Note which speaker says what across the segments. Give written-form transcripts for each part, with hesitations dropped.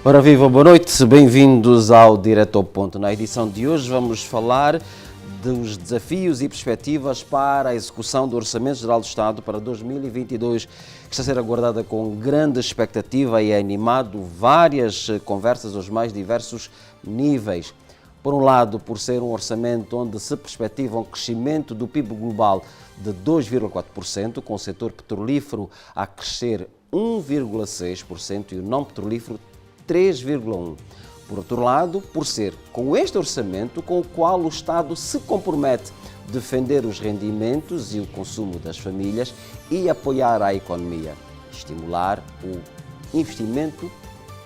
Speaker 1: Ora viva, boa noite, bem-vindos ao Direto ao Ponto. Na edição de hoje vamos falar dos desafios e perspectivas para a execução do Orçamento Geral do Estado para 2022, que está a ser aguardada com grande expectativa e é animado várias conversas aos mais diversos níveis. Por um lado, por ser um orçamento onde se perspectiva um crescimento do PIB global de 2,4%, com o setor petrolífero a crescer 1,6% e o não petrolífero 3,1%. Por outro lado, por ser com este orçamento com o qual o Estado se compromete a defender os rendimentos e o consumo das famílias e apoiar a economia, estimular o investimento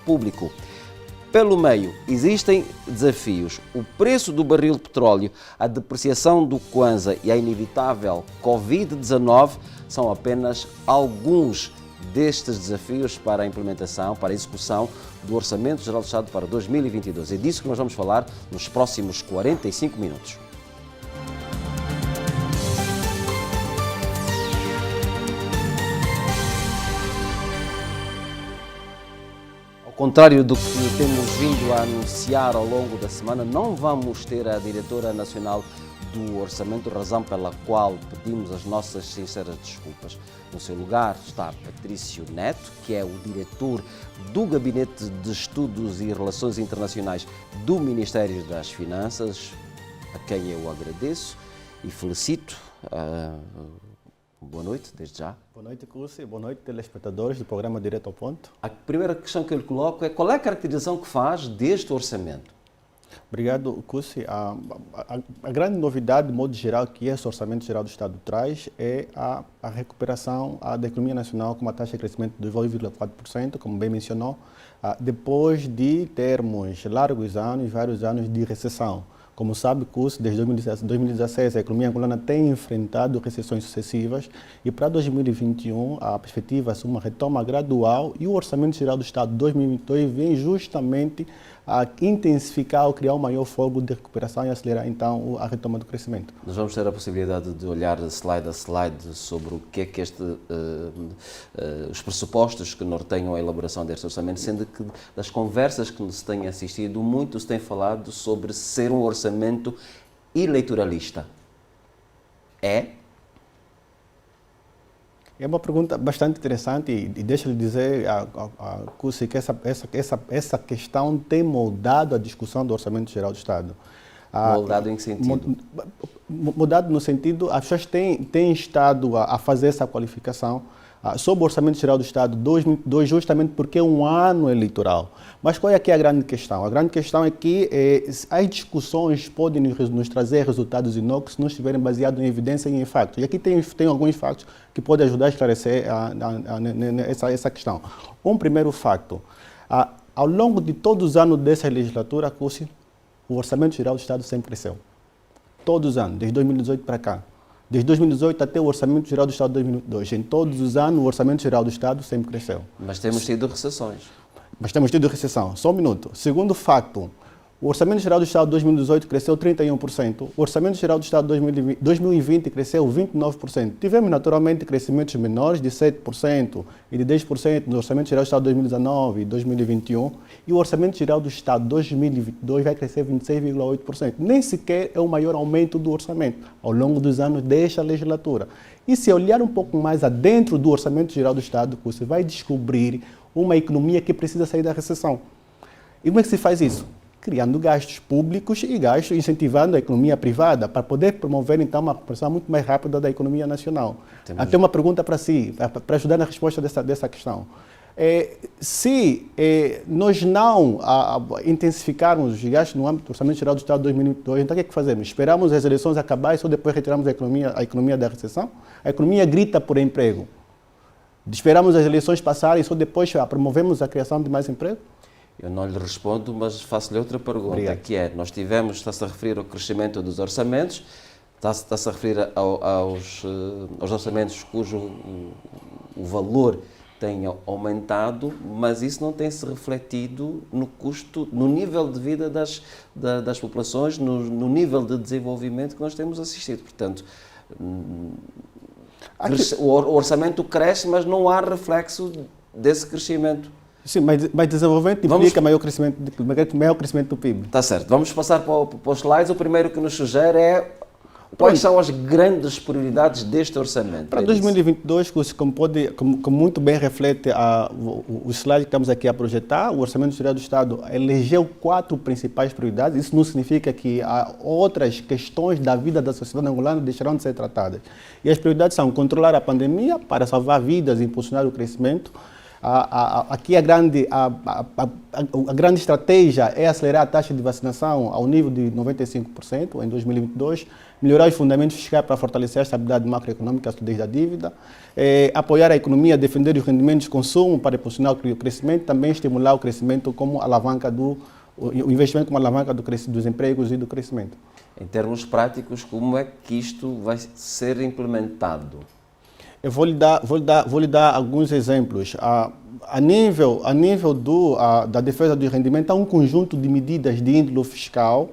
Speaker 1: público. Pelo meio, existem desafios. O preço do barril de petróleo, a depreciação do Kwanza e a inevitável Covid-19 são apenas alguns destes desafios para a implementação, para a execução do Orçamento Geral do Estado para 2022. É disso que nós vamos falar nos próximos 45 minutos. Ao contrário do que temos vindo a anunciar ao longo da semana, não vamos ter a Diretora Nacional do Orçamento, razão pela qual pedimos as nossas sinceras desculpas. No seu lugar está Patrício Neto, que é o diretor do Gabinete de Estudos e Relações Internacionais do Ministério das Finanças, a quem eu agradeço e felicito. Boa noite, desde já.
Speaker 2: Boa noite, Cúcio. Boa noite, telespectadores do programa Direto ao Ponto.
Speaker 1: A primeira questão que eu lhe coloco é qual é a caracterização que faz deste orçamento?
Speaker 2: Obrigado, Cúcio. A grande novidade, de modo geral, que esse Orçamento Geral do Estado traz é a recuperação da economia nacional com uma taxa de crescimento de 2,4%, como bem mencionou, depois de termos largos anos, vários anos de recessão. Como sabe, Cúcio, desde 2016 a economia angolana tem enfrentado recessões sucessivas e para 2021 a perspectiva é uma retoma gradual e o Orçamento Geral do Estado 2022 vem justamente a intensificar ou criar um maior fogo de recuperação e acelerar então a retoma do crescimento.
Speaker 1: Nós vamos ter a possibilidade de olhar slide a slide sobre o que é que os pressupostos que norteiam a elaboração deste orçamento, sendo que das conversas que se tem assistido, muito se tem falado sobre ser um orçamento eleitoralista. É?
Speaker 2: É uma pergunta bastante interessante e deixa-lhe dizer, Cúcio, que essa questão tem moldado a discussão do Orçamento Geral do Estado.
Speaker 1: Moldado em que sentido?
Speaker 2: Mudado no sentido, as pessoas têm estado a fazer essa qualificação sobre o Orçamento Geral do Estado 2022, justamente porque é um ano eleitoral. Mas qual é aqui a grande questão? A grande questão é que as discussões podem nos trazer resultados inócuos se não estiverem baseados em evidência e em factos. E aqui tem alguns factos que podem ajudar a esclarecer essa questão. Um primeiro facto, ao longo de todos os anos dessa legislatura, o Orçamento Geral do Estado sempre cresceu. Todos os anos, desde 2018 para cá. Desde 2018 até o Orçamento Geral do Estado de 2022. Em todos os anos, o Orçamento Geral do Estado sempre cresceu.
Speaker 1: Mas temos tido recessões.
Speaker 2: Só um minuto. Segundo facto, o Orçamento Geral do Estado de 2018 cresceu 31%. O Orçamento Geral do Estado de 2020 cresceu 29%. Tivemos, naturalmente, crescimentos menores de 7% e de 10% no Orçamento Geral do Estado de 2019 e 2021. E o Orçamento Geral do Estado de 2022 vai crescer 26,8%. Nem sequer é o maior aumento do orçamento ao longo dos anos desta legislatura. E se olhar um pouco mais adentro do Orçamento Geral do Estado, você vai descobrir uma economia que precisa sair da recessão. E como é que se faz isso? Criando gastos públicos e gastos incentivando a economia privada para poder promover, então, uma recuperação muito mais rápida da economia nacional. Até uma pergunta para si, para ajudar na resposta dessa questão. Se nós não intensificarmos os gastos no âmbito do Orçamento Geral do Estado de 2022, então o que é que fazemos? Esperamos as eleições acabar e só depois retiramos a economia da recessão? A economia grita por emprego. Esperamos as eleições passarem e só depois promovemos a criação de mais emprego?
Speaker 1: Eu não lhe respondo, mas faço-lhe outra pergunta,
Speaker 2: Obrigado.
Speaker 1: Que é, está-se a referir ao crescimento dos orçamentos, está-se a referir aos orçamentos cujo o valor tenha aumentado, mas isso não tem-se refletido no custo, no nível de vida das populações, no nível de desenvolvimento que nós temos assistido. Portanto, o orçamento cresce, mas não há reflexo desse crescimento.
Speaker 2: Sim, mas desenvolvimento implica maior crescimento do PIB.
Speaker 1: Está certo. Vamos passar para os slides. O primeiro que nos sugere é quais são as grandes prioridades deste orçamento.
Speaker 2: Para 2022, como muito bem reflete o slide que estamos aqui a projetar, o Orçamento Geral do Estado elegeu 4 principais prioridades. Isso não significa que outras questões da vida da sociedade angolana deixarão de ser tratadas. E as prioridades são controlar a pandemia para salvar vidas e impulsionar o crescimento. Aqui a grande estratégia é acelerar a taxa de vacinação ao nível de 95% em 2022, melhorar os fundamentos fiscais para fortalecer a estabilidade macroeconômica e a solidez da dívida, apoiar a economia, defender os rendimentos de consumo para impulsionar o crescimento, também estimular o crescimento como alavanca o investimento como alavanca dos empregos e do crescimento.
Speaker 1: Em termos práticos, como é que isto vai ser implementado?
Speaker 2: Eu vou lhe dar alguns exemplos. A nível da defesa do rendimento, há um conjunto de medidas de índole fiscal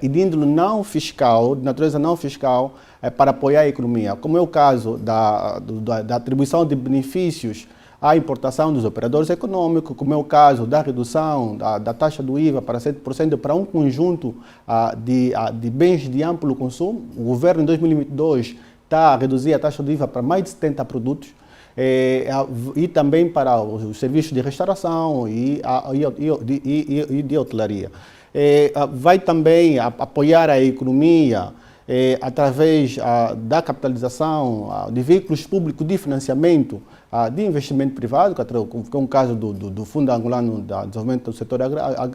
Speaker 2: e de índole não fiscal, de natureza não fiscal, para apoiar a economia, como é o caso da atribuição de benefícios à importação dos operadores econômicos, como é o caso da redução da taxa do IVA para 7% para um conjunto de bens de amplo consumo. O governo, em 2022, está a reduzir a taxa do IVA para mais de 70 produtos e também para os serviços de restauração e de hotelaria. Vai também apoiar a economia através da capitalização de veículos públicos de financiamento de investimento privado, que é um caso do Fundo Angolano de Desenvolvimento do Setor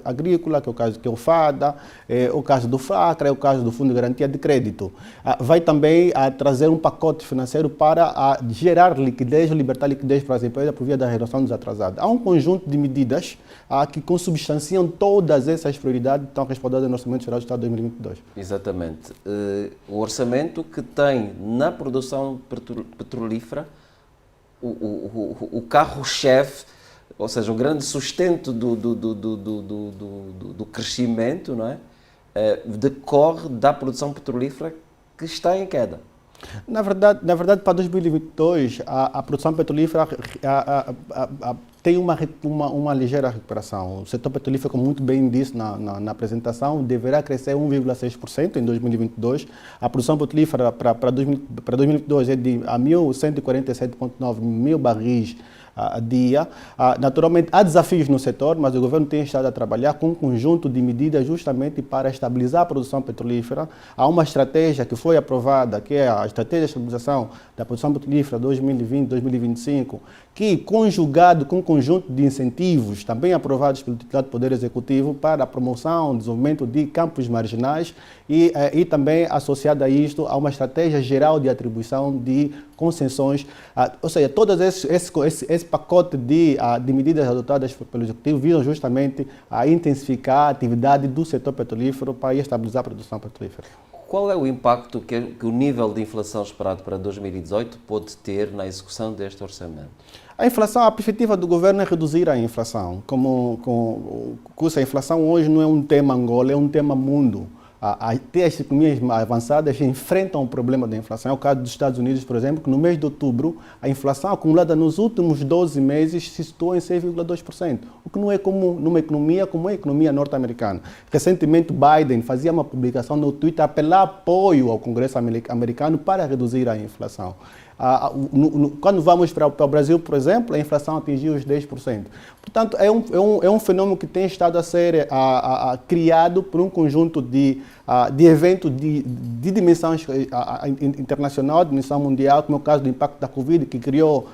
Speaker 2: Agrícola, que é o caso que é o FADA, o caso do FRACRA, é o caso do Fundo de Garantia de Crédito. Vai também trazer um pacote financeiro para gerar liquidez, libertar liquidez para as empresas por via da redução dos atrasados. Há um conjunto de medidas que consubstanciam todas essas prioridades que estão respaldadas no Orçamento Geral do Estado de 2022.
Speaker 1: Exatamente. O orçamento que tem na produção petrolífera o carro-chefe, ou seja, o grande sustento do crescimento, não é? Decorre da produção petrolífera que está em queda.
Speaker 2: Na verdade, para 2022, a produção petrolífera tem uma ligeira recuperação. O setor petrolífero, como muito bem disse na apresentação, deverá crescer 1,6% em 2022. A produção petrolífera para 2022 é de 1.147,9 mil barris a dia. Naturalmente, há desafios no setor, mas o governo tem estado a trabalhar com um conjunto de medidas justamente para estabilizar a produção petrolífera. Há uma estratégia que foi aprovada, que é a Estratégia de Estabilização da Produção Petrolífera 2020-2025, que, conjugado com um conjunto de incentivos, também aprovados pelo titular do Poder Executivo, para a promoção, desenvolvimento de campos marginais e também, associado a isto, há uma estratégia geral de atribuição de concessões, ou seja, todos esse pacote de medidas adotadas pelo Executivo visam justamente a intensificar a atividade do setor petrolífero para estabilizar a produção petrolífera.
Speaker 1: Qual é o impacto que o nível de inflação esperado para 2018 pode ter na execução deste orçamento?
Speaker 2: A perspectiva do governo é reduzir a inflação. A inflação hoje não é um tema Angola, é um tema mundo. Até as economias avançadas enfrentam o problema da inflação. É o caso dos Estados Unidos, por exemplo, que no mês de outubro a inflação acumulada nos últimos 12 meses se situou em 6,2%, o que não é comum numa economia como a economia norte-americana. Recentemente, Biden fazia uma publicação no Twitter a apelar apoio ao Congresso americano para reduzir a inflação. Quando vamos para o Brasil, por exemplo, a inflação atingiu os 10%. Portanto, é um fenômeno que tem estado a ser criado por um conjunto de eventos de dimensão internacional, de dimensão mundial, como é o caso do impacto da Covid, que criou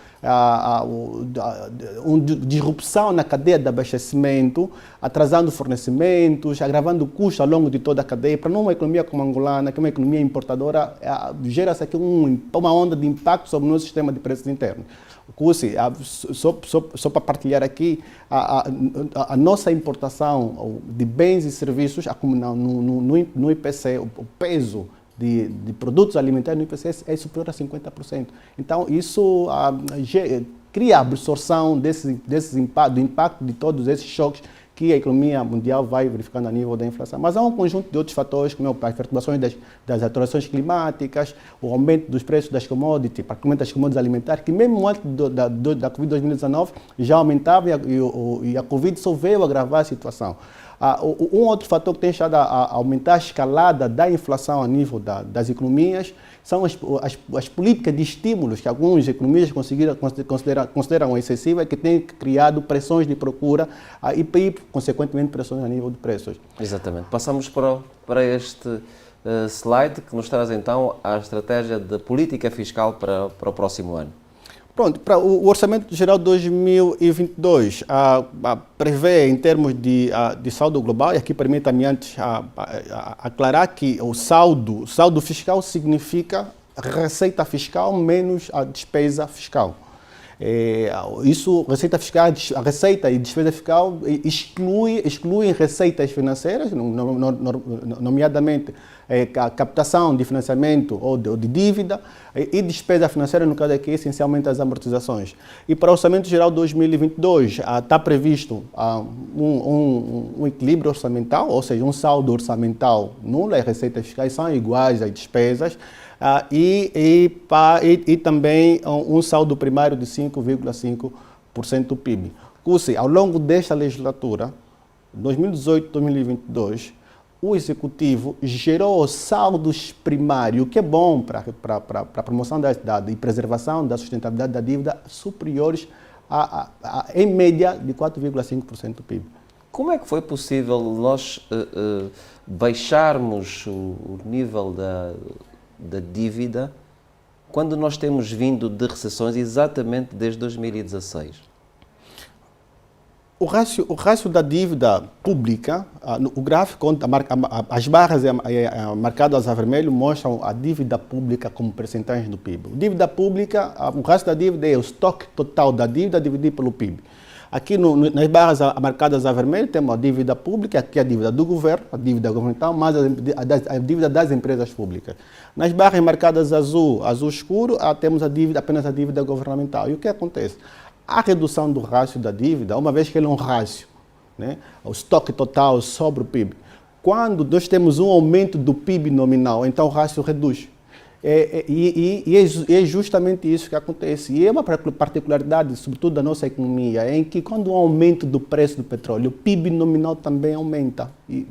Speaker 2: uma disrupção na cadeia de abastecimento, atrasando fornecimentos, agravando custos ao longo de toda a cadeia. Para uma economia como a angolana, que é uma economia importadora, gera-se aqui uma onda de impacto sobre o nosso sistema de preços internos. Só para partilhar aqui, a nossa importação de bens e serviços no IPC, o peso de produtos alimentares no IPC é superior a 50%. Então, isso cria a absorção do impacto de todos esses choques que a economia mundial vai verificando a nível da inflação. Mas há um conjunto de outros fatores, como as perturbações das alterações climáticas, o aumento dos preços das commodities, particularmente das commodities alimentares, que mesmo antes da Covid-2019 já aumentava e a Covid só veio agravar a situação. Um outro fator que tem estado a aumentar a escalada da inflação a nível das economias são as políticas de estímulos que alguns economistas consideram excessivas, que têm criado pressões de procura e, consequentemente, pressões a nível de preços.
Speaker 1: Exatamente. Passamos para este slide que nos traz então a estratégia de política fiscal para o próximo ano.
Speaker 2: Pronto, para o Orçamento Geral de 2022 prevê, em termos de saldo global, e aqui permita-me antes aclarar que o saldo fiscal significa receita fiscal menos a despesa fiscal. Isso, a receita e despesa fiscal excluem receitas financeiras, nomeadamente a captação de financiamento ou de dívida, e despesa financeira, no caso aqui, essencialmente as amortizações. E para o Orçamento Geral de 2022 está previsto um equilíbrio orçamental, ou seja, um saldo orçamental nulo, as receitas fiscais são iguais às despesas, e também um saldo primário de 5,5% do PIB. Ao longo desta legislatura, 2018-2022, o Executivo gerou saldos primários, que é bom para a promoção e preservação da sustentabilidade da dívida, superiores em média, de 4,5% do PIB.
Speaker 1: Como é que foi possível nós baixarmos o nível da dívida quando nós temos vindo de recessões exatamente desde 2016?
Speaker 2: O rácio da dívida pública, o gráfico, as barras marcadas a vermelho mostram a dívida pública como percentagem do PIB. Dívida pública, o rácio da dívida é o estoque total da dívida dividido pelo PIB. Aqui nas barras marcadas a vermelho temos a dívida pública, aqui a dívida do governo, a dívida governamental, mais a dívida das empresas públicas. Nas barras marcadas azul escuro, temos apenas a dívida governamental. E o que acontece? A redução do rácio da dívida, uma vez que ele é um rácio, né, o estoque total sobre o PIB, quando nós temos um aumento do PIB nominal, então o rácio reduz. E é justamente isso que acontece. E é uma particularidade, sobretudo da nossa economia, em que quando há um aumento do preço do petróleo, o PIB nominal também aumenta e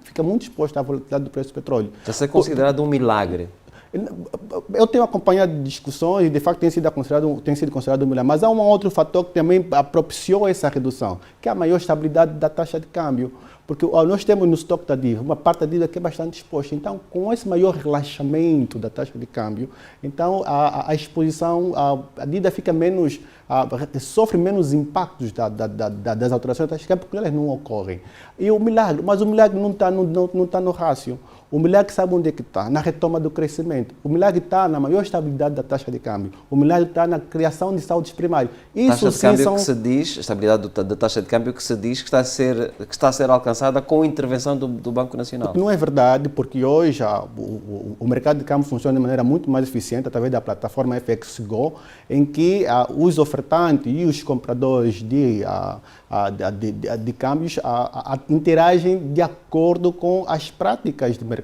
Speaker 2: fica muito exposto à volatilidade do preço do petróleo.
Speaker 1: Está a ser considerado um milagre.
Speaker 2: Eu tenho acompanhado discussões e, de facto, tem sido considerado um milagre. Mas há um outro fator que também propiciou essa redução, que é a maior estabilidade da taxa de câmbio. Porque nós temos no estoque da dívida uma parte da dívida que é bastante exposta. Então, com esse maior relaxamento da taxa de câmbio, então a exposição, a dívida fica menos, sofre menos impactos das alterações da taxa de câmbio, porque elas não ocorrem. Mas o milagre não está no rácio. O milagre sabe onde é que está? Na retoma do crescimento. O milagre está na maior estabilidade da taxa de câmbio. O milagre está na criação de saldos primários.
Speaker 1: Isso taxa de câmbio que se diz, a estabilidade da taxa de câmbio que se diz que está a ser alcançada com a intervenção do Banco Nacional.
Speaker 2: Não é verdade, porque hoje o mercado de câmbio funciona de maneira muito mais eficiente através da plataforma FXGO, em que os ofertantes e os compradores de câmbios interagem de acordo com as práticas de mercado.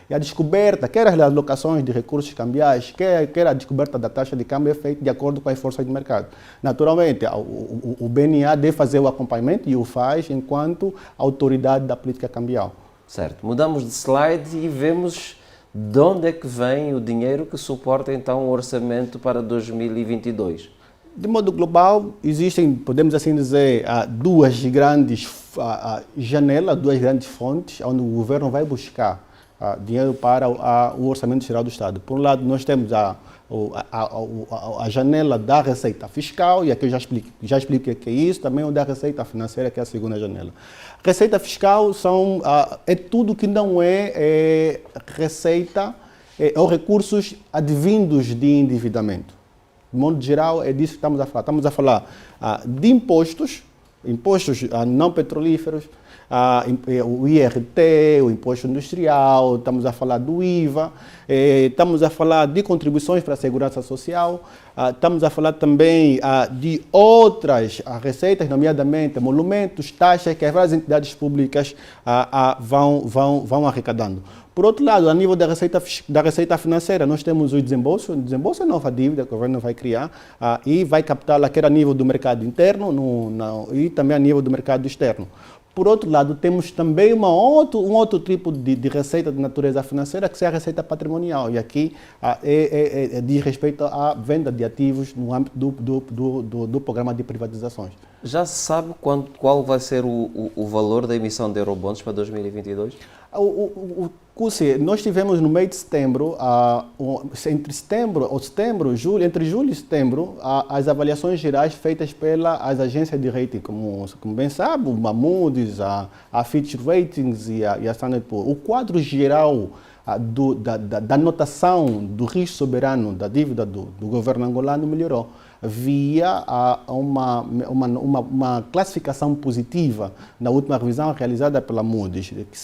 Speaker 2: E a descoberta, quer as alocações de recursos cambiais, quer a descoberta da taxa de câmbio é feita de acordo com as forças de mercado. Naturalmente, o BNA deve fazer o acompanhamento e o faz enquanto autoridade da política cambial.
Speaker 1: Certo. Mudamos de slide e vemos de onde é que vem o dinheiro que suporta então o orçamento para 2022.
Speaker 2: De modo global, existem, podemos assim dizer, duas grandes janelas, duas grandes fontes onde o governo vai buscar dinheiro para o Orçamento Geral do Estado. Por um lado, nós temos a janela da receita fiscal, e aqui eu já explico o que é isso, também o da receita financeira, que é a segunda janela. Receita fiscal é tudo que não é receita ou recursos advindos de endividamento. De modo geral, é disso que estamos a falar. Estamos a falar de impostos, impostos não petrolíferos, o IRT, o imposto industrial, estamos a falar do IVA, estamos a falar de contribuições para a segurança social, estamos a falar também de outras receitas, nomeadamente emolumentos, taxas que as várias entidades públicas vão arrecadando. Por outro lado, a nível da receita financeira, nós temos o desembolso. O desembolso é nova dívida que o governo vai criar e vai captá-la quer a nível do mercado interno e também a nível do mercado externo. Por outro lado, temos também um outro tipo de receita de natureza financeira, que é a receita patrimonial. E aqui diz respeito à venda de ativos no âmbito do programa de privatizações.
Speaker 1: Já se sabe qual vai ser o valor da emissão de eurobonds para 2022?
Speaker 2: Nós tivemos no mês de setembro, entre julho e setembro, as avaliações gerais feitas pelas agências de rating, como bem sabe, o Moody's, a Fitch Ratings e a Standard Poor's. O quadro geral da notação do risco soberano da dívida do governo angolano melhorou via uma classificação positiva na última revisão realizada pela Moody's, que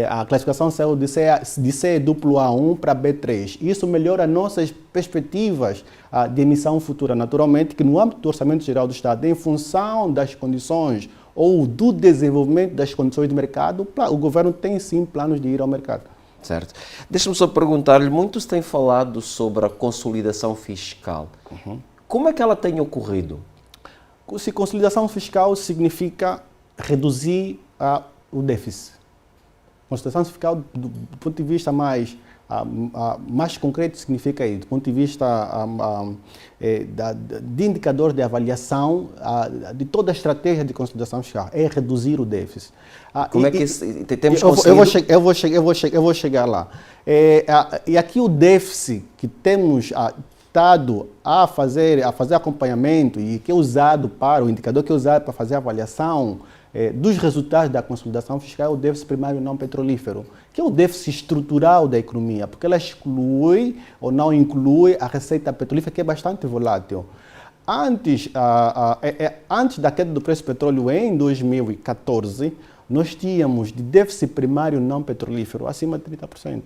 Speaker 2: a classificação saiu de CAA1 para B3. Isso melhora nossas perspectivas de emissão futura. Naturalmente que no âmbito do Orçamento Geral do Estado, em função das condições ou do desenvolvimento das condições de mercado, o governo tem sim planos de ir ao mercado.
Speaker 1: Certo. Deixa-me só perguntar-lhe, muito se tem falado sobre a consolidação fiscal.
Speaker 2: Uhum.
Speaker 1: Como é que ela tem ocorrido?
Speaker 2: Se consolidação fiscal significa reduzir o déficit. Consolidação fiscal, do ponto de vista mais concreto, significa isso. Do ponto de vista de indicadores de avaliação de toda a estratégia de consolidação fiscal, é reduzir o déficit.
Speaker 1: Como é que temos conseguido?
Speaker 2: Eu vou chegar lá. E aqui o déficit que temos estado a fazer acompanhamento e que é usado o indicador que é usado para fazer a avaliação dos resultados da consolidação fiscal é o déficit primário não petrolífero, que é o déficit estrutural da economia, porque ela exclui ou não inclui a receita petrolífera, que é bastante volátil. Antes da queda do preço do petróleo em 2014, nós tínhamos de déficit primário não petrolífero acima de 30%.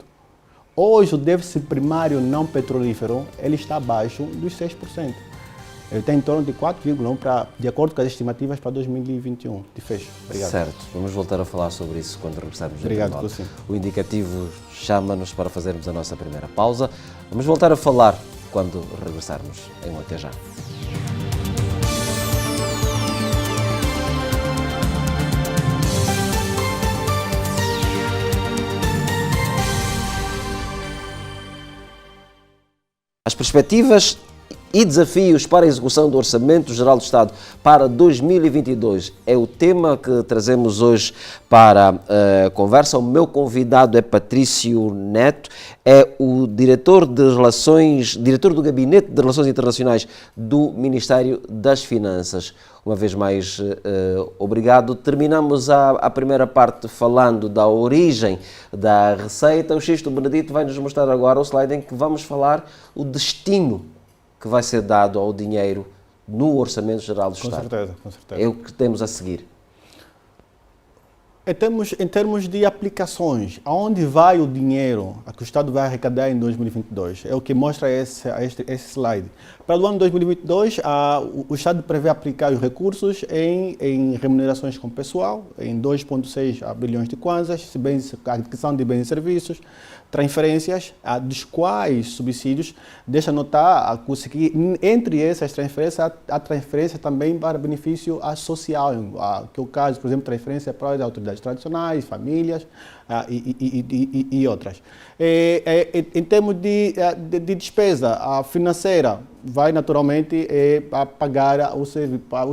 Speaker 2: Hoje, o déficit primário não petrolífero ele está abaixo dos 6%. Ele está em torno de 4,1%, de acordo com as estimativas para 2021, de fecho. Obrigado.
Speaker 1: Certo. Vamos voltar a falar sobre isso quando regressarmos.
Speaker 2: Obrigado, Cussi.
Speaker 1: O indicativo chama-nos para fazermos a nossa primeira pausa. Vamos voltar a falar quando regressarmos. Até já. As perspectivas e desafios para a execução do Orçamento Geral do Estado para 2022 é o tema que trazemos hoje para a conversa. O meu convidado é Patrício Neto, é o diretor do Gabinete de Relações Internacionais do Ministério das Finanças. Uma vez mais, obrigado. Terminamos a primeira parte falando da origem da receita. O Xisto Benedito vai nos mostrar agora o slide em que vamos falar o destino que vai ser dado ao dinheiro no Orçamento Geral do Estado.
Speaker 2: Com certeza.
Speaker 1: É o que temos a seguir.
Speaker 2: Em termos de aplicações, aonde vai o dinheiro que o Estado vai arrecadar em 2022? É o que mostra esse slide. Para o ano 2022, o Estado prevê aplicar os recursos em remunerações com pessoal, em 2,6 bilhões de kwanzas, adquisição de bens e serviços, transferências, dos quais subsídios, deixa notar que entre essas transferências, há transferência também para benefício social, que é o caso, por exemplo, transferência para as autoridades tradicionais, famílias e outras. Em termos de despesa financeira, vai naturalmente pagar o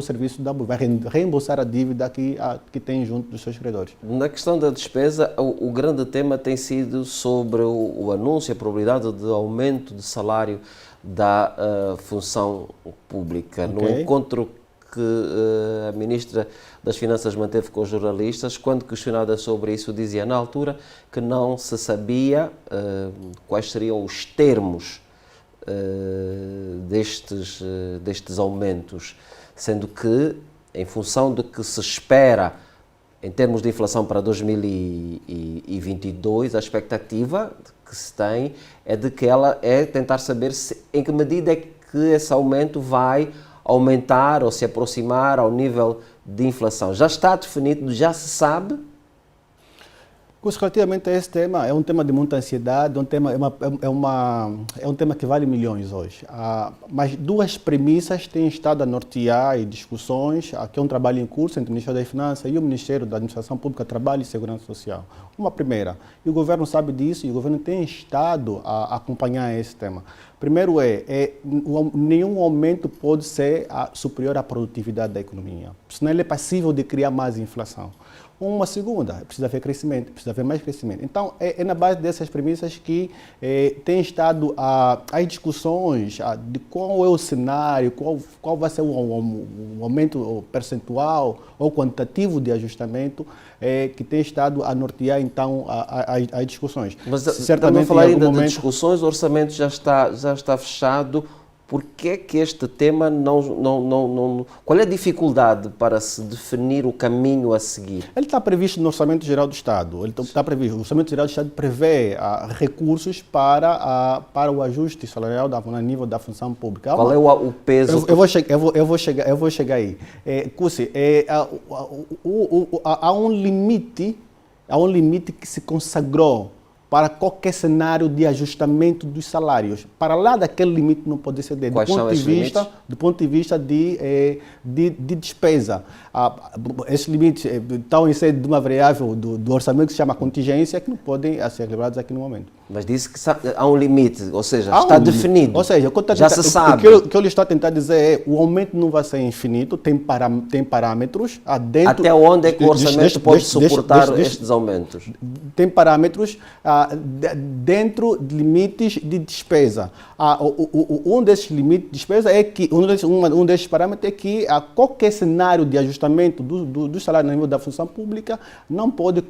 Speaker 2: serviço da BUI, vai reembolsar a dívida que tem junto dos seus credores.
Speaker 1: Na questão da despesa, o grande tema tem sido sobre o anúncio, a probabilidade de aumento de salário da função pública. Okay. No encontro que a Ministra das Finanças manteve com os jornalistas, quando questionada sobre isso, dizia na altura que não se sabia quais seriam os termos destes aumentos, sendo que em função de que se espera, em termos de inflação para 2022, a expectativa que se tem é de que ela é tentar saber em que medida é que esse aumento vai aumentar ou se aproximar ao nível de inflação. Já está definido, já se sabe?
Speaker 2: Relativamente a esse tema, é um tema de muita ansiedade, é um tema que vale milhões hoje. Mas duas premissas têm estado a nortear e discussões, que é um trabalho em curso entre o Ministério das Finanças e o Ministério da Administração Pública, Trabalho e Segurança Social. Uma primeira, e o governo sabe disso, e o governo tem estado a acompanhar esse tema. Primeiro nenhum aumento pode ser superior à produtividade da economia, senão ele é passível de criar mais inflação. Uma segunda, precisa haver crescimento, precisa haver mais crescimento. Então, é na base dessas premissas que tem estado as discussões de qual é o cenário, qual vai ser o aumento percentual ou quantitativo de ajustamento que tem estado a nortear, então, as discussões.
Speaker 1: Mas certamente, falar ainda de discussões, o orçamento já está fechado. Por que é que este tema não... Qual é a dificuldade para se definir o caminho a seguir?
Speaker 2: Ele está previsto no Orçamento Geral do Estado. Ele está previsto. O Orçamento Geral do Estado prevê recursos para o ajuste salarial a nível da função pública.
Speaker 1: Qual é o peso?
Speaker 2: Eu vou chegar aí. Cussi, há um limite que se consagrou para qualquer cenário de ajustamento dos salários. Para lá daquele limite não pode ceder.
Speaker 1: Quais são esses limites?
Speaker 2: Do ponto de vista de despesa. Esses limites estão em sede de uma variável do orçamento que se chama contingência, que não podem ser lembrados aqui no momento.
Speaker 1: Mas disse que há um limite, ou seja, está definido.
Speaker 2: Ou seja,
Speaker 1: já se sabe.
Speaker 2: O que eu lhe estou a tentar dizer é o aumento não vai ser infinito, tem parâmetros.
Speaker 1: Até onde é que o orçamento pode suportar estes aumentos?
Speaker 2: Tem parâmetros dentro de limites de despesa. Um desses limites de despesa é que, um desses parâmetros é que qualquer cenário de ajustamento do salário no nível da função pública não pode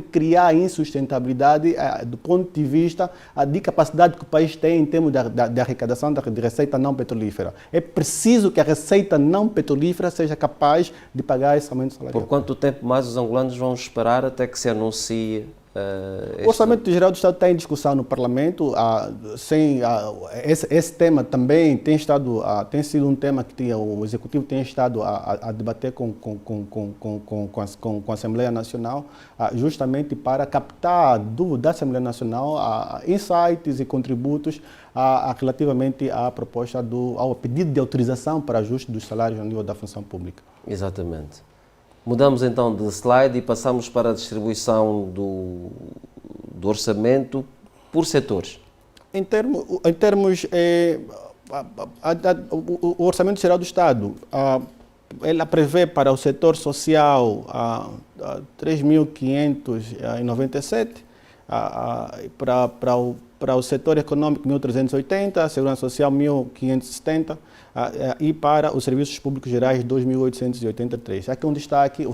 Speaker 2: criar insustentabilidade do ponto de vista de capacidade que o país tem em termos de arrecadação de receita não petrolífera. É preciso que a receita não petrolífera seja capaz de pagar esse aumento salarial.
Speaker 1: Por quanto tempo mais os angolanos vão esperar até que se anuncie?
Speaker 2: O Orçamento Geral do Estado está em discussão no Parlamento. Esse tema também tem sido um tema que o Executivo tem estado a debater com a Assembleia Nacional, justamente para captar da Assembleia Nacional insights e contributos relativamente à proposta ao pedido de autorização para ajuste dos salários no nível da função pública.
Speaker 1: Exatamente. Mudamos então de slide e passamos para a distribuição do orçamento por setores.
Speaker 2: Em termos o Orçamento Geral do Estado, ela prevê para o setor social 3.597, para o setor econômico 1.380, Segurança Social 1.570 e para os serviços públicos gerais 2.883. Aqui um destaque, e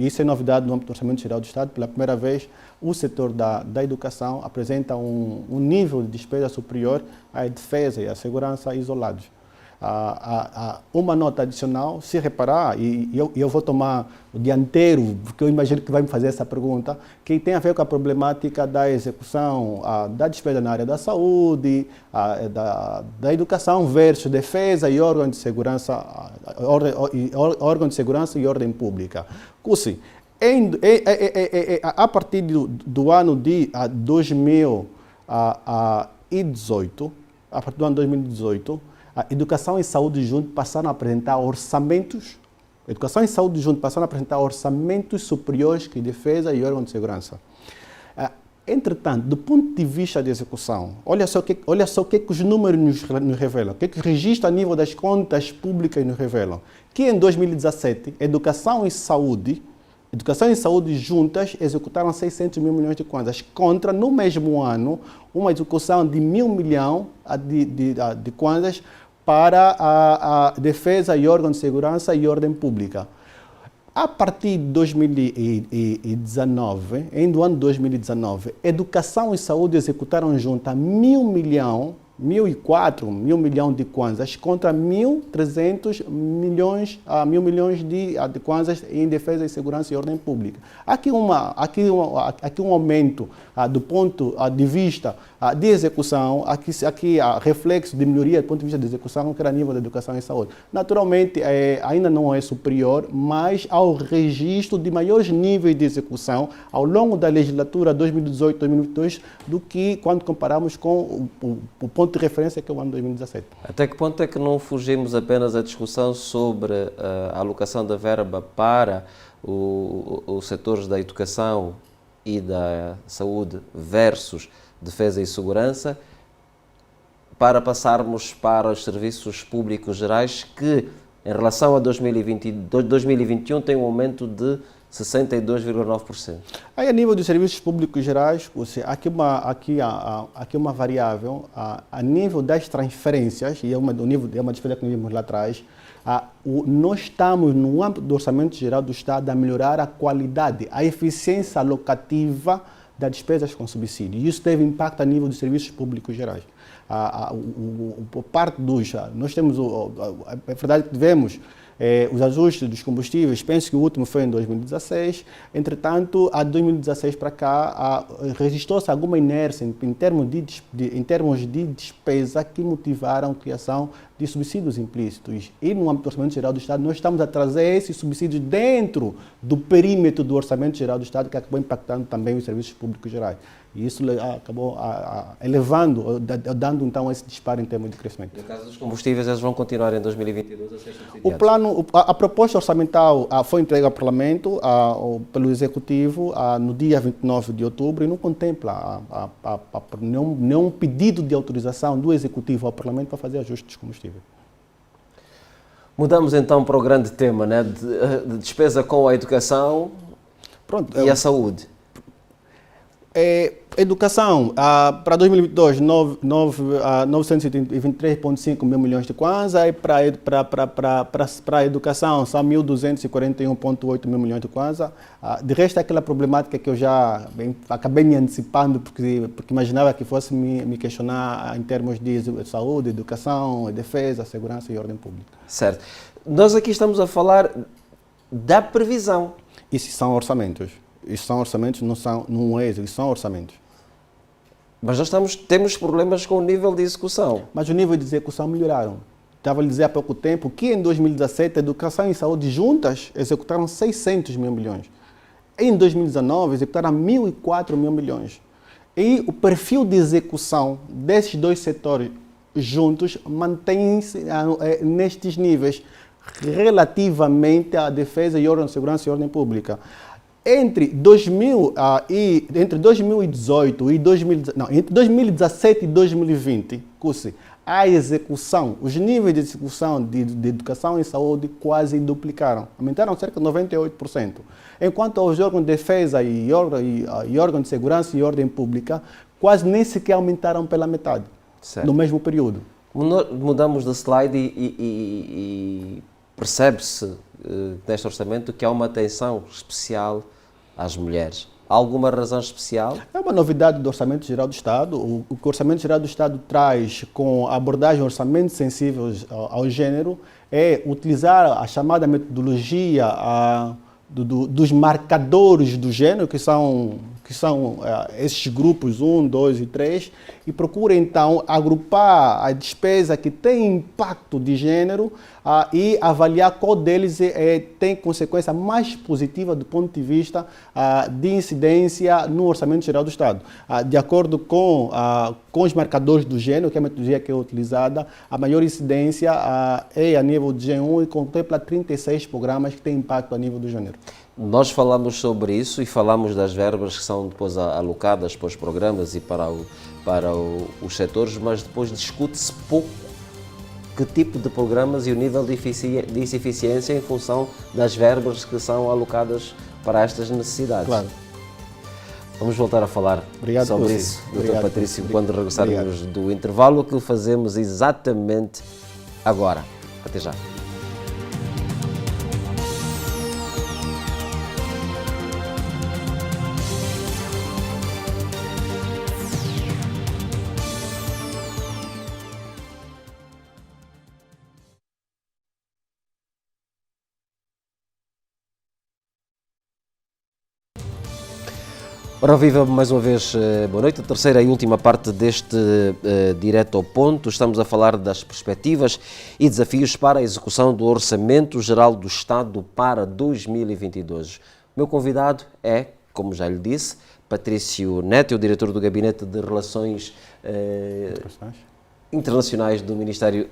Speaker 2: isso é novidade no âmbito do Orçamento Geral do Estado, pela primeira vez o setor da educação apresenta um nível de despesa superior à defesa e à segurança isolados. Uma nota adicional, se reparar, e eu vou tomar o dianteiro, porque eu imagino que vai me fazer essa pergunta, que tem a ver com a problemática da execução da despesa na área da saúde, da educação versus defesa e órgão de segurança, e ordem pública. Cussi, a partir do ano de 2018, a partir do ano 2018, a educação e saúde junto passaram a apresentar orçamentos. Educação e saúde junto passaram a apresentar orçamentos superiores que defesa e órgão de segurança. Entretanto, do ponto de vista de execução, olha só o que os números nos revelam, o que o registro a nível das contas públicas nos revelam. Que em 2017, educação e saúde juntas executaram 600 mil milhões de kwanzas, contra, no mesmo ano, uma execução de 1.000 milhões de kwanzas para a defesa e órgão de segurança e ordem pública. A partir de 2019, do ano 2019, educação e saúde executaram juntas 1.000 milhões 1.004 milhões de kwanzas contra 1.300 milhões, 1.000 milhões de kwanzas em defesa e segurança e ordem pública. Aqui um aumento do ponto de vista de execução, aqui reflexo de melhoria do ponto de vista de execução, que era a nível da educação e saúde. Naturalmente, ainda não é superior, mas ao registro de maiores níveis de execução ao longo da legislatura 2018-2022 do que quando comparamos com o ponto de referência que é o ano 2017.
Speaker 1: Até que ponto é que não fugimos apenas à discussão sobre a alocação da verba para os setores da educação e da saúde versus defesa e segurança, para passarmos para os serviços públicos gerais que, em relação a 2021, tem um aumento de 62,9%.
Speaker 2: Aí, a nível dos serviços públicos gerais, aqui uma variável, a nível das transferências, e é uma diferença que nós vimos lá atrás, nós estamos, no âmbito do Orçamento Geral do Estado, a melhorar a qualidade, a eficiência alocativa das despesas com subsídio. E isso teve impacto a nível dos serviços públicos gerais. Nós temos, é verdade que tivemos os ajustes dos combustíveis, penso que o último foi em 2016, entretanto, a 2016 para cá, registrou-se alguma inércia em termos de despesa que motivaram a criação de subsídios implícitos. E no âmbito do Orçamento Geral do Estado, nós estamos a trazer esses subsídios dentro do perímetro do Orçamento Geral do Estado, que acabou impactando também os serviços públicos gerais. E isso acabou elevando, dando então esse disparo em termos de crescimento.
Speaker 1: No caso dos combustíveis, eles vão continuar em 2022 a ser subsidiados?
Speaker 2: A proposta orçamental foi entregue ao Parlamento pelo Executivo no dia 29 de outubro e não contempla nenhum pedido de autorização do Executivo ao Parlamento para fazer ajustes de combustível.
Speaker 1: Mudamos então para o grande tema, né, de despesa com a educação e a saúde.
Speaker 2: Educação, para 2022, 923,5 mil milhões de kwanza, e para a educação são 1.241,8 mil milhões de kwanza. De resto, aquela problemática que eu já acabei me antecipando, porque imaginava que fosse me questionar em termos de saúde, educação, defesa, segurança e ordem pública.
Speaker 1: Certo. Nós aqui estamos a falar da previsão.
Speaker 2: Isso são orçamentos. Isso são orçamentos, não é isso, são orçamentos.
Speaker 1: Mas nós temos problemas com o nível de execução.
Speaker 2: Mas o nível de execução melhoraram. Estava a dizer há pouco tempo que em 2017 a educação e saúde juntas executaram 600 mil milhões. Em 2019 executaram 1.004 mil milhões. E o perfil de execução desses dois setores juntos mantém-se nestes níveis relativamente à defesa e ordem de segurança e ordem pública. Entre 2018 e entre 2017 e 2020, a execução, os níveis de execução de educação e saúde quase duplicaram, aumentaram cerca de 98%, enquanto os órgãos de defesa e órgãos de segurança e ordem pública quase nem sequer aumentaram pela metade, certo, no mesmo período.
Speaker 1: Mudamos de slide e percebe-se neste orçamento que há uma atenção especial às mulheres. Há alguma razão especial? É
Speaker 2: uma novidade do Orçamento Geral do Estado. O que o Orçamento Geral do Estado traz com a abordagem orçamento sensível ao gênero é utilizar a chamada metodologia dos marcadores do gênero, que são esses grupos 1, 2 e 3, e procura então agrupar a despesa que tem impacto de gênero e avaliar qual deles tem consequência mais positiva do ponto de vista de incidência no Orçamento Geral do Estado. De acordo com os marcadores do gênero, que é a metodologia que é utilizada, a maior incidência é a nível de G1 e contempla 36 programas que têm impacto a nível do gênero.
Speaker 1: Nós falamos sobre isso e falamos das verbas que são depois alocadas para os programas e para os setores, mas depois discute-se pouco que tipo de programas e o nível de eficiência em função das verbas que são alocadas para estas necessidades. Claro. Vamos voltar a falar sobre isso, Dr. Patrício, quando regressarmos do intervalo, que fazemos exatamente agora. Até já. Ora, viva mais uma vez, boa noite. A terceira e última parte deste Direto ao Ponto. Estamos a falar das perspectivas e desafios para a execução do Orçamento Geral do Estado para 2022. O meu convidado é, como já lhe disse, Patrício Neto, o diretor do Gabinete de Relações Internacionais do Ministério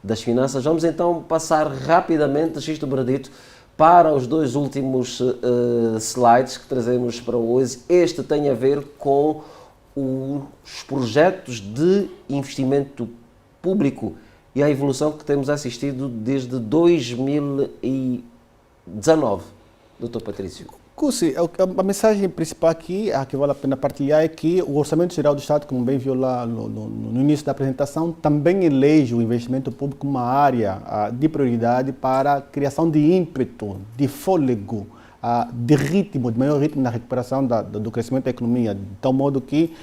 Speaker 1: das Finanças. Vamos então passar rapidamente, Xisto Bradito, para os dois últimos slides que trazemos para hoje. Este tem a ver com os projetos de investimento público e a evolução que temos assistido desde 2019. Doutor Patrício.
Speaker 2: Cussi, a mensagem principal aqui, a que vale a pena partilhar, é que o Orçamento Geral do Estado, como bem viu lá no início da apresentação, também elege o investimento público como uma área de prioridade para a criação de ímpeto, de fôlego, de ritmo, de maior ritmo na recuperação do crescimento da economia, de tal modo que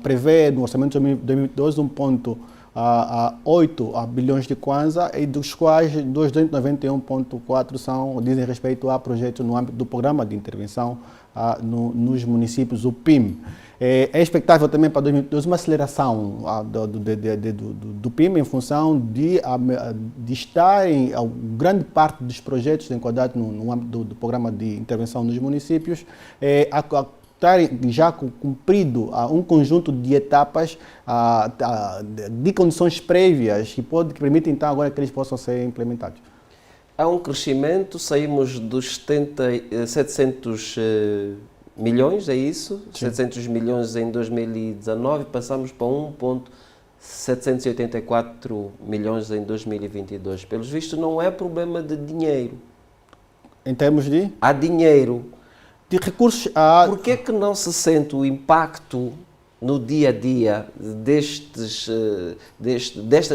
Speaker 2: prevê no Orçamento de 2022 8 bilhões de kwanza, e dos quais 291,4 dizem respeito a projetos no âmbito do Programa de Intervenção nos municípios, o PIM. É expectável também para 2022 uma aceleração do PIM em função de estarem grande parte dos projetos enquadrados no âmbito do Programa de Intervenção nos municípios estarem já cumprido um conjunto de etapas, de condições prévias que permitem então agora que eles possam ser implementados.
Speaker 1: Há um crescimento, saímos dos 700 milhões, é isso? Sim. 700 milhões em 2019, passamos para 1,784 milhões em 2022. Pelos vistos, não é problema de dinheiro.
Speaker 2: Em termos de?
Speaker 1: Há dinheiro.
Speaker 2: De recursos
Speaker 1: Por que é que não se sente o impacto no dia a dia destas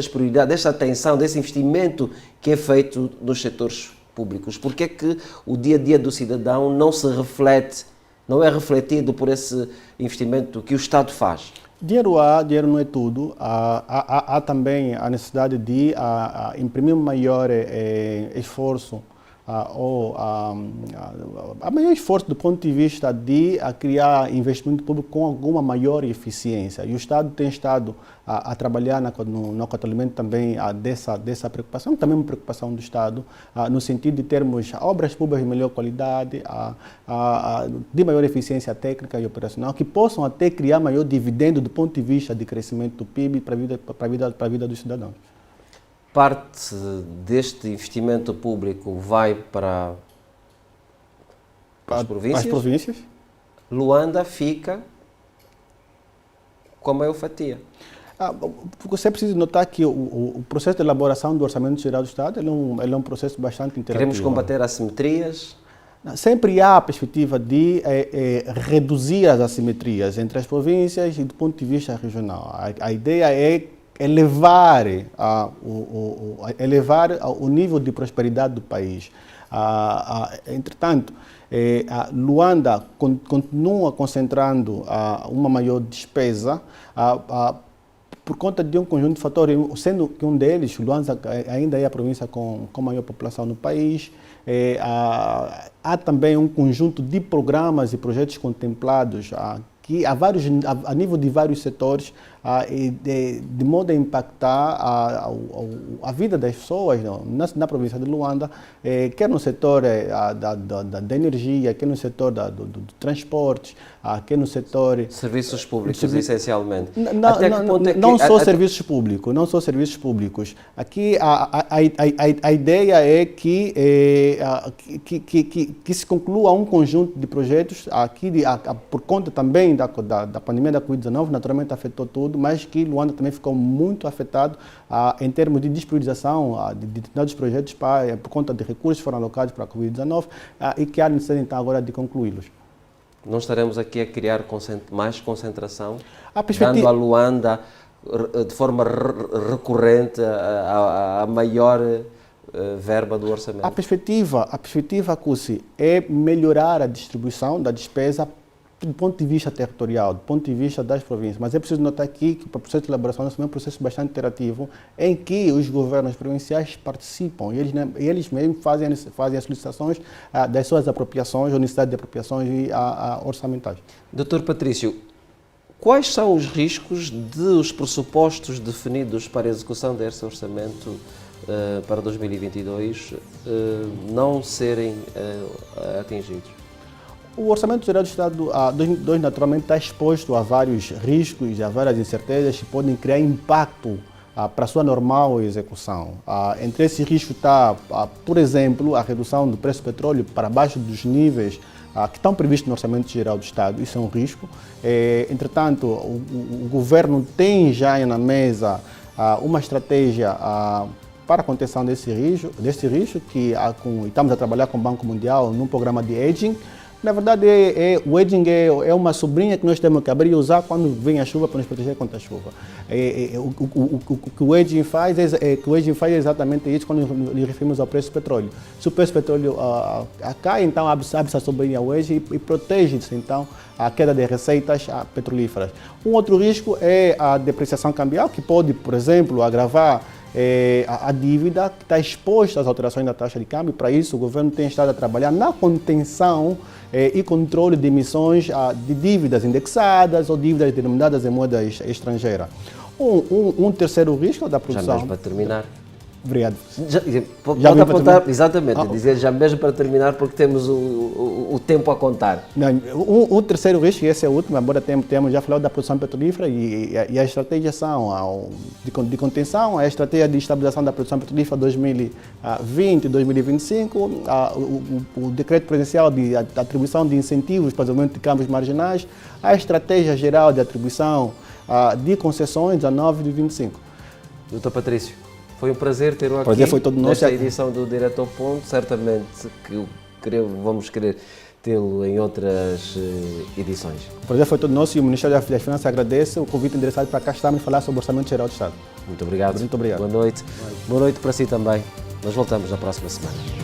Speaker 1: prioridades, desta atenção, desse investimento que é feito nos setores públicos? Por que é que o dia a dia do cidadão não se reflete, não é refletido por esse investimento que o Estado faz?
Speaker 2: Dinheiro dinheiro não é tudo. Há também a necessidade de imprimir um maior esforço ou maior esforço do ponto de vista de criar investimento público com alguma maior eficiência. E o Estado tem estado a trabalhar no acolhimento também dessa preocupação, também uma preocupação do Estado, no sentido de termos obras públicas de melhor qualidade, de maior eficiência técnica e operacional, que possam até criar maior dividendo do ponto de vista de crescimento do PIB para a vida dos cidadãos.
Speaker 1: Parte deste investimento público vai para as províncias. Luanda fica com a maior fatia.
Speaker 2: Você precisa notar que o processo de elaboração do Orçamento Geral do Estado ele é um processo bastante interativo.
Speaker 1: Queremos combater assimetrias?
Speaker 2: Sempre há a perspectiva de reduzir as assimetrias entre as províncias e do ponto de vista regional. A ideia é elevar o nível de prosperidade do país. Entretanto, Luanda continua concentrando uma maior despesa por conta de um conjunto de fatores, sendo que um deles, Luanda ainda é a província com maior população no país. Há também um conjunto de programas e projetos contemplados que a nível de vários setores, de modo a impactar a vida das pessoas na província de Luanda, quer no setor da energia, quer no setor do transporte, quer no setor...
Speaker 1: Serviços públicos, essencialmente.
Speaker 2: Não só serviços públicos. Aqui a ideia é que se conclua um conjunto de projetos, por conta também da pandemia da Covid-19, naturalmente afetou tudo, mas que Luanda também ficou muito afetado em termos de disponibilização de determinados projetos por conta de recursos que foram alocados para a Covid-19 e que há necessidade então agora de concluí-los.
Speaker 1: Não estaremos aqui a criar mais concentração, dando a Luanda de forma recorrente a maior verba do orçamento?
Speaker 2: A perspectiva, Cussi, é melhorar a distribuição da despesa do ponto de vista territorial, do ponto de vista das províncias, mas é preciso notar aqui que o processo de elaboração é um processo bastante interativo, em que os governos provinciais participam e eles mesmos fazem as solicitações das suas apropriações, ou necessidade de apropriações orçamentais.
Speaker 1: Dr. Patrício, quais são os riscos dos pressupostos definidos para a execução desse orçamento para 2022 não serem atingidos?
Speaker 2: O Orçamento Geral do Estado 2022 naturalmente está exposto a vários riscos, a várias incertezas que podem criar impacto para a sua normal execução. Entre esses riscos está, por exemplo, a redução do preço do petróleo para baixo dos níveis que estão previstos no Orçamento Geral do Estado. Isso é um risco. Entretanto, o governo tem já na mesa uma estratégia para a contenção desse risco que estamos a trabalhar com o Banco Mundial num programa de hedging. Na verdade, o hedging é uma sobrinha que nós temos que abrir e usar quando vem a chuva para nos proteger contra a chuva. O que o hedging faz é exatamente isso quando nos referimos ao preço do petróleo. Se o preço do petróleo cai, então abre-se a sobrinha ao hedging e protege-se então a queda de receitas petrolíferas. Um outro risco é a depreciação cambial, que pode, por exemplo, agravar a dívida que está exposta às alterações da taxa de câmbio. Para isso, o governo tem estado a trabalhar na contenção e controle de emissões de dívidas indexadas ou dívidas denominadas em moeda estrangeira. Um terceiro risco da produção...
Speaker 1: Já mesmo para terminar.
Speaker 2: Obrigado.
Speaker 1: Pode apontar, exatamente, dizer já mesmo para terminar, porque temos o tempo a contar.
Speaker 2: Não, um terceiro risco, e esse é o último, embora temos já falado da produção petrolífera e a estratégia de contenção, a estratégia de estabilização da produção petrolífera 2020 e 2025, o decreto presidencial de atribuição de incentivos para o desenvolvimento de câmbios marginais, a estratégia geral de atribuição de concessões 19 e 25.
Speaker 1: Doutor Patrício, foi um prazer ter-o aqui.
Speaker 2: Prazer foi todo nosso.
Speaker 1: Nesta edição do Direto ao Ponto. Certamente que vamos querer tê-lo em outras edições.
Speaker 2: O prazer foi todo nosso e o Ministério das Finanças agradece o convite endereçado para cá estarmos a falar sobre o Orçamento Geral do Estado.
Speaker 1: Muito obrigado.
Speaker 2: Muito obrigado.
Speaker 1: Boa noite. Boa noite para si também. Nós voltamos na próxima semana.